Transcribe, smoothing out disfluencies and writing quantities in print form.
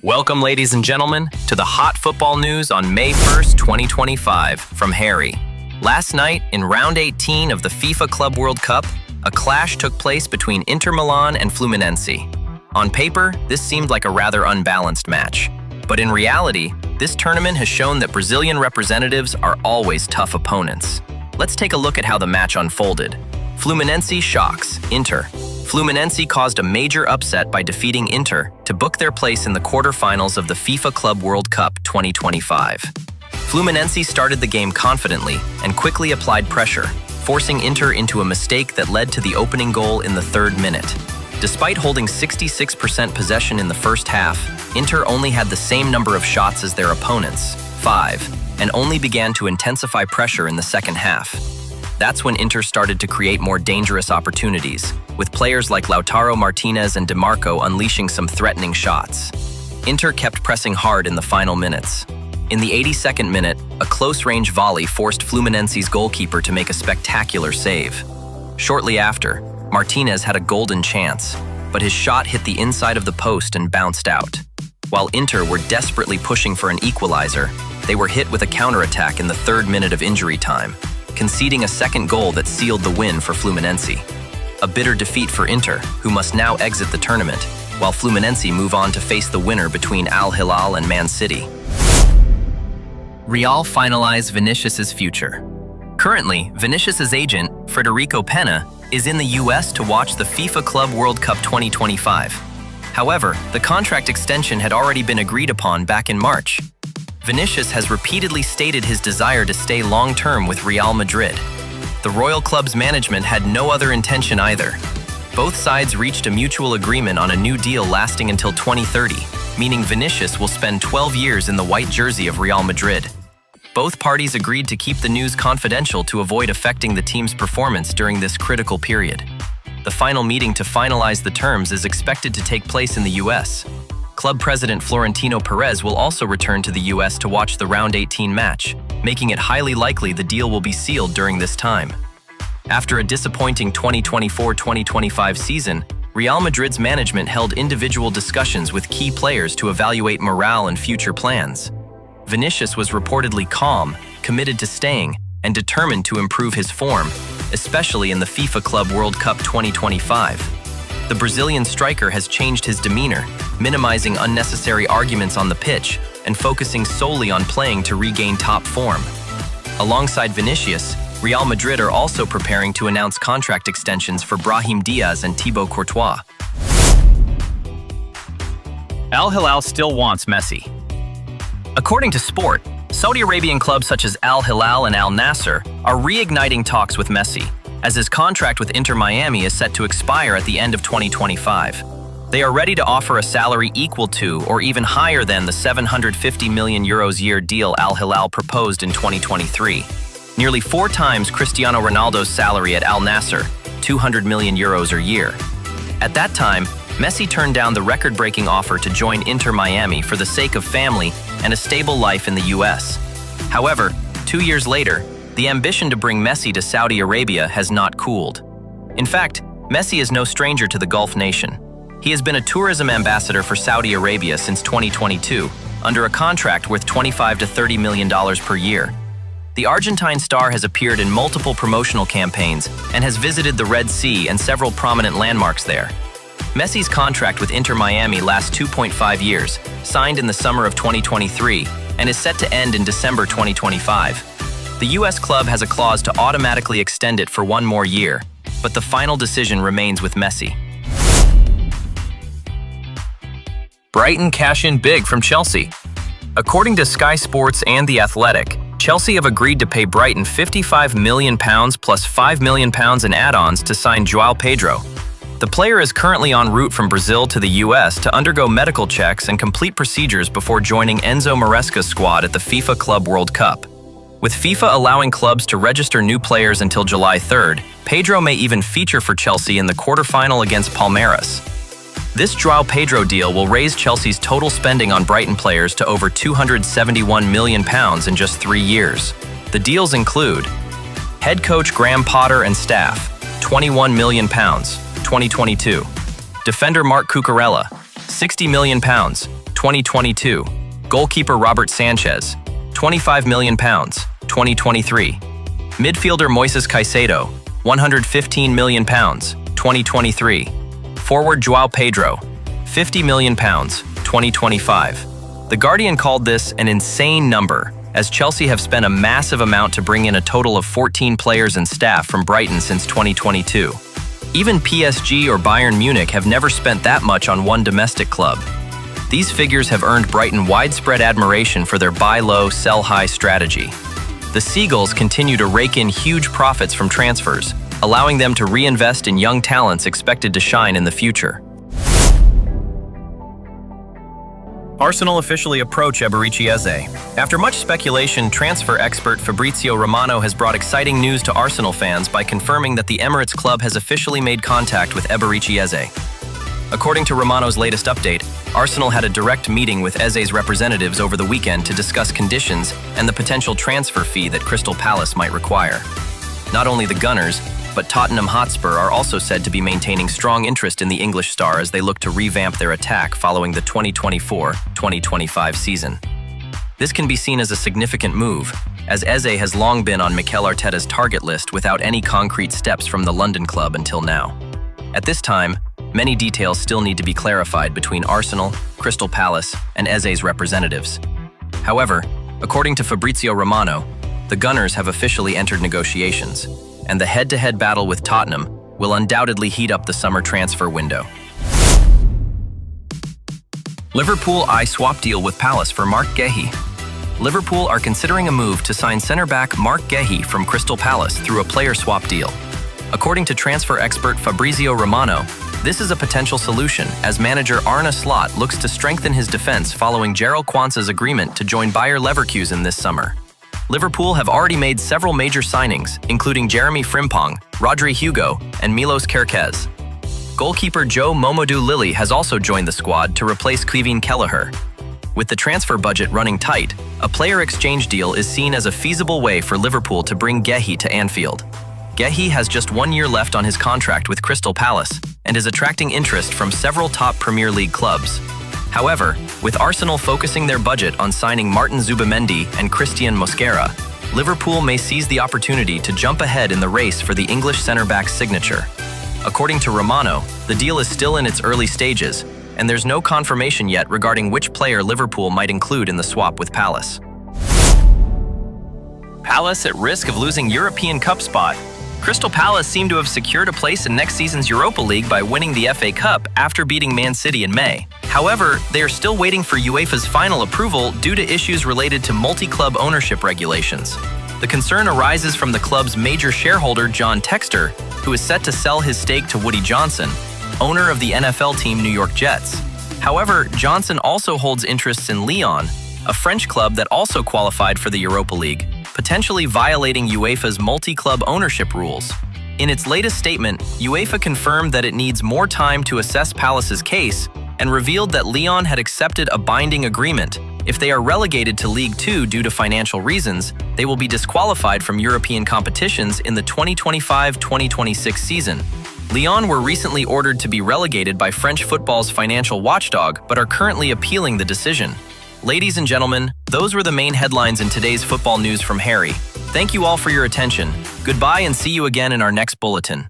Welcome, ladies and gentlemen, to the hot football news on May 1st, 2025, from Harry. Last night, in round 18 of the FIFA Club World Cup, a clash took place between Inter Milan and Fluminense. On paper, this seemed like a rather unbalanced match. But in reality, this tournament has shown that Brazilian representatives are always tough opponents. Let's take a look at how the match unfolded. Fluminense shocks Inter. Fluminense caused a major upset by defeating Inter to book their place in the quarterfinals of the FIFA Club World Cup 2025. Fluminense started the game confidently and quickly applied pressure, forcing Inter into a mistake that led to the opening goal in the 3rd minute. Despite holding 66% possession in the first half, Inter only had the same number of shots as their opponents, 5, and only began to intensify pressure in the second half. That's when Inter started to create more dangerous opportunities, with players like Lautaro Martinez and DiMarco unleashing some threatening shots. Inter kept pressing hard in the final minutes. In the 82nd minute, a close-range volley forced Fluminense's goalkeeper to make a spectacular save. Shortly after, Martinez had a golden chance, but his shot hit the inside of the post and bounced out. While Inter were desperately pushing for an equalizer, they were hit with a counterattack in the 3rd minute of injury time, conceding a second goal that sealed the win for Fluminense. A bitter defeat for Inter, who must now exit the tournament, while Fluminense move on to face the winner between Al Hilal and Man City. Real finalize Vinicius' future. Currently, Vinicius' agent, Frederico Pena, is in the US to watch the FIFA Club World Cup 2025. However, the contract extension had already been agreed upon back in March. Vinicius has repeatedly stated his desire to stay long-term with Real Madrid. The Royal Club's management had no other intention either. Both sides reached a mutual agreement on a new deal lasting until 2030, meaning Vinicius will spend 12 years in the white jersey of Real Madrid. Both parties agreed to keep the news confidential to avoid affecting the team's performance during this critical period. The final meeting to finalize the terms is expected to take place in the US. Club president Florentino Perez will also return to the US to watch the round 18 match, making it highly likely the deal will be sealed during this time. After a disappointing 2024-2025 season, Real Madrid's management held individual discussions with key players to evaluate morale and future plans. Vinicius was reportedly calm, committed to staying, and determined to improve his form, especially in the FIFA Club World Cup 2025. The Brazilian striker has changed his demeanor, minimizing unnecessary arguments on the pitch and focusing solely on playing to regain top form. Alongside Vinicius, Real Madrid are also preparing to announce contract extensions for Brahim Diaz and Thibaut Courtois. Al Hilal still wants Messi. According to Sport, Saudi Arabian clubs such as Al Hilal and Al Nassr are reigniting talks with Messi, as his contract with Inter Miami is set to expire at the end of 2025. They are ready to offer a salary equal to or even higher than the €750 million year deal Al Hilal proposed in 2023. Nearly 4 times Cristiano Ronaldo's salary at Al Nassr, €200 million a year. At that time, Messi turned down the record-breaking offer to join Inter Miami for the sake of family and a stable life in the US. However, 2 years later, the ambition to bring Messi to Saudi Arabia has not cooled. In fact, Messi is no stranger to the Gulf nation. He has been a tourism ambassador for Saudi Arabia since 2022, under a contract worth $25 to $30 million per year. The Argentine star has appeared in multiple promotional campaigns and has visited the Red Sea and several prominent landmarks there. Messi's contract with Inter Miami lasts 2.5 years, signed in the summer of 2023, and is set to end in December 2025. The US club has a clause to automatically extend it for 1 more year, but the final decision remains with Messi. Brighton cash in big from Chelsea. According to Sky Sports and The Athletic, Chelsea have agreed to pay Brighton £55 million plus £5 million in add-ons to sign João Pedro. The player is currently en route from Brazil to the US to undergo medical checks and complete procedures before joining Enzo Maresca's squad at the FIFA Club World Cup. With FIFA allowing clubs to register new players until July 3rd, Pedro may even feature for Chelsea in the quarterfinal against Palmeiras. This João Pedro deal will raise Chelsea's total spending on Brighton players to over £271 million in just 3 years. The deals include head coach Graham Potter and staff, £21 million, 2022. Defender Marc Cucurella, £60 million, 2022. Goalkeeper Robert Sanchez, £25 million, 2023. Midfielder Moises Caicedo, £115 million, 2023. Forward João Pedro, £50 million, 2025. The Guardian called this an insane number, as Chelsea have spent a massive amount to bring in a total of 14 players and staff from Brighton since 2022. Even PSG or Bayern Munich have never spent that much on one domestic club. These figures have earned Brighton widespread admiration for their buy low, sell high strategy. The Seagulls continue to rake in huge profits from transfers, allowing them to reinvest in young talents expected to shine in the future. Arsenal officially approach Eberechi Eze. After much speculation, transfer expert Fabrizio Romano has brought exciting news to Arsenal fans by confirming that the Emirates club has officially made contact with Eberechi Eze. According to Romano's latest update, Arsenal had a direct meeting with Eze's representatives over the weekend to discuss conditions and the potential transfer fee that Crystal Palace might require. Not only the Gunners, but Tottenham Hotspur are also said to be maintaining strong interest in the English star as they look to revamp their attack following the 2024-2025 season. This can be seen as a significant move, as Eze has long been on Mikel Arteta's target list without any concrete steps from the London club until now. At this time, many details still need to be clarified between Arsenal, Crystal Palace, and Eze's representatives. However, according to Fabrizio Romano, the Gunners have officially entered negotiations, and the head-to-head battle with Tottenham will undoubtedly heat up the summer transfer window. Liverpool eye swap deal with Palace for Marc Guéhi. Liverpool are considering a move to sign centre-back Marc Guéhi from Crystal Palace through a player swap deal. According to transfer expert Fabrizio Romano, this is a potential solution as manager Arne Slot looks to strengthen his defense following Jarell Quansah's agreement to join Bayer Leverkusen this summer. Liverpool have already made several major signings, including Jeremy Frimpong, Rodri Hugo, and Milos Kerkez. Goalkeeper Joe Momodou Lily has also joined the squad to replace Kevin Kelleher. With the transfer budget running tight, a player exchange deal is seen as a feasible way for Liverpool to bring Guéhi to Anfield. Guéhi has just 1 year left on his contract with Crystal Palace and is attracting interest from several top Premier League clubs. However, with Arsenal focusing their budget on signing Martin Zubimendi and Christian Mosquera, Liverpool may seize the opportunity to jump ahead in the race for the English centre-back's signature. According to Romano, the deal is still in its early stages, and there's no confirmation yet regarding which player Liverpool might include in the swap with Palace. Palace at risk of losing European Cup spot. Crystal Palace seem to have secured a place in next season's Europa League by winning the FA Cup after beating Man City in May. However, they are still waiting for UEFA's final approval due to issues related to multi-club ownership regulations. The concern arises from the club's major shareholder, John Textor, who is set to sell his stake to Woody Johnson, owner of the NFL team New York Jets. However, Johnson also holds interests in Lyon, a French club that also qualified for the Europa League, potentially violating UEFA's multi-club ownership rules. In its latest statement, UEFA confirmed that it needs more time to assess Palace's case and revealed that Lyon had accepted a binding agreement. If they are relegated to League 2 due to financial reasons, they will be disqualified from European competitions in the 2025-2026 season. Lyon were recently ordered to be relegated by French football's financial watchdog, but are currently appealing the decision. Ladies and gentlemen, those were the main headlines in today's football news from Harry. Thank you all for your attention. Goodbye and see you again in our next bulletin.